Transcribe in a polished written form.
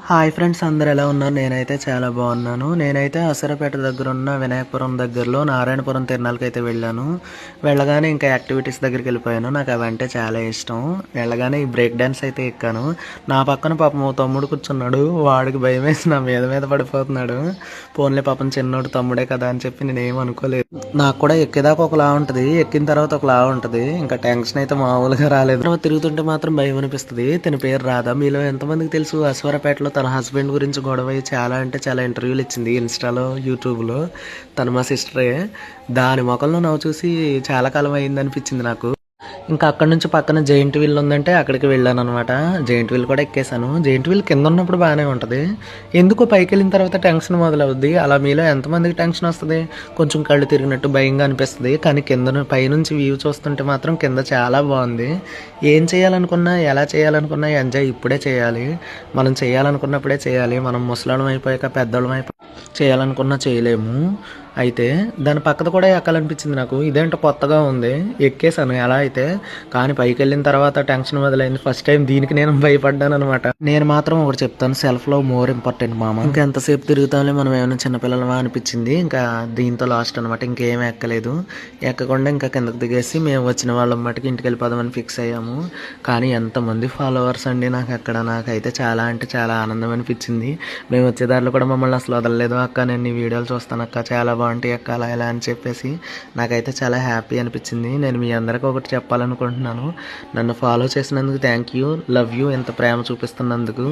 Hi friends, అందరు ఎలా ఉన్నారు? నేనైతే చాలా బాగున్నాను. నేనైతే అసరపేట దగ్గర ఉన్న వినాయకపురం దగ్గరలో నారాయణపురం తిరణాలకైతే వెళ్ళాను. వెళ్ళగానే ఇంకా యాక్టివిటీస్ దగ్గరికి వెళ్ళిపోయాను. నాకు అవంటే చాలా ఇష్టం. వెళ్ళగానే ఈ బ్రేక్ డ్యాన్స్ అయితే ఎక్కాను. నా పక్కన పాపం ఓ తమ్ముడు కూర్చున్నాడు. వాడికి భయం వేసి నా మీద పడిపోతున్నాడు. పోన్లే పాపం చిన్నోడు తమ్ముడే కదా అని చెప్పి నేనేం అనుకోలేదు. నాకు కూడా ఎక్కేదాకా ఒకలా ఉంటుంది, ఎక్కిన తర్వాత ఒకలా ఉంటుంది. ఇంకా టెన్షన్ అయితే మామూలుగా రాలేదు. తర్వాత తిరుగుతుంటే మాత్రం భయం అనిపిస్తుంది. తన పేరు రాధా. మీలో ఎంతమందికి తెలుసు? అశ్వరపేటలో తన హస్బెండ్ గురించి గొడవ చాలా అంటే చాలా ఇంటర్వ్యూలు ఇచ్చింది ఇన్స్టాలో, యూట్యూబ్లో. తను మా సిస్టరే. దాని మొఖంలో నవ్వు చూసి చాలా కాలం అయింది అనిపించింది నాకు. ఇంకా అక్కడ నుంచి పక్కన జెయింట్ వీల్ ఉందంటే అక్కడికి వెళ్ళాను అనమాట. జెయింట్ వీల్ కూడా ఎక్కేసాను. జెయింట్ వీల్ కింద ఉన్నప్పుడు బాగానే ఉంటుంది, ఎందుకో పైకి వెళ్ళిన తర్వాత టెన్షన్ మొదలవుద్ది. అలా మీలో ఎంతమందికి టెన్షన్ వస్తుంది? కొంచెం కళ్ళు తిరిగినట్టు భయంగా అనిపిస్తుంది. కానీ కింద పైనుంచి వ్యూ చూస్తుంటే మాత్రం కింద చాలా బాగుంది. ఏం చేయాలనుకున్నా, ఎలా చేయాలనుకున్నా ఎంజాయ్ ఇప్పుడే చేయాలి. మనం చేయాలనుకున్నప్పుడే చేయాలి. మనం ముసలాళ్ళం అయిపోయాక, పెద్దోళ్ళం అయిపోయాక చేయాలనుకున్నా చేయలేము. అయితే దాని పక్కన కూడా ఎక్కాలనిపించింది నాకు. ఇదేంటో కొత్తగా ఉంది, ఎక్కేసాను ఎలా అయితే. కానీ పైకి వెళ్ళిన తర్వాత టెన్షన్ మొదలైంది. ఫస్ట్ టైం దీనికి నేను భయపడ్డాను అనమాట. నేను మాత్రం ఒకటి చెప్తాను, సెల్ఫ్ లవ్ మోర్ ఇంపార్టెంట్ మామ. ఇంకా ఎంతసేపు తిరుగుతానే మనం ఏమైనా చిన్నపిల్లలమా అనిపించింది. ఇంకా దీంతో లాస్ట్ అనమాట. ఇంకేం ఎక్కలేదు. ఎక్కకుండా ఇంకా కిందకు దిగేసి మేము వచ్చిన వాళ్ళం మటుకు ఇంటికి వెళ్ళిపోదామని ఫిక్స్ అయ్యాము. కానీ ఎంతమంది ఫాలోవర్స్ అండి నాకు అక్కడ. నాకైతే చాలా అంటే చాలా ఆనందం అనిపించింది. మేము వచ్చేదారిలో కూడా మమ్మల్ని అసలు వదలలేదు. అక్క నేను నీ వీడియోలు చూస్తాను అక్క, చాలా బాగుంటాయి అక్క, అలా ఇలా అని చెప్పేసి నాకైతే చాలా హ్యాపీ అనిపించింది. నేను మీ అందరికీ ఒకటి చెప్పాలనుకుంటున్నాను. నన్ను ఫాలో చేసినందుకు థ్యాంక్ యూ, లవ్ యూ, ఇంత ప్రేమ చూపిస్తున్నందుకు.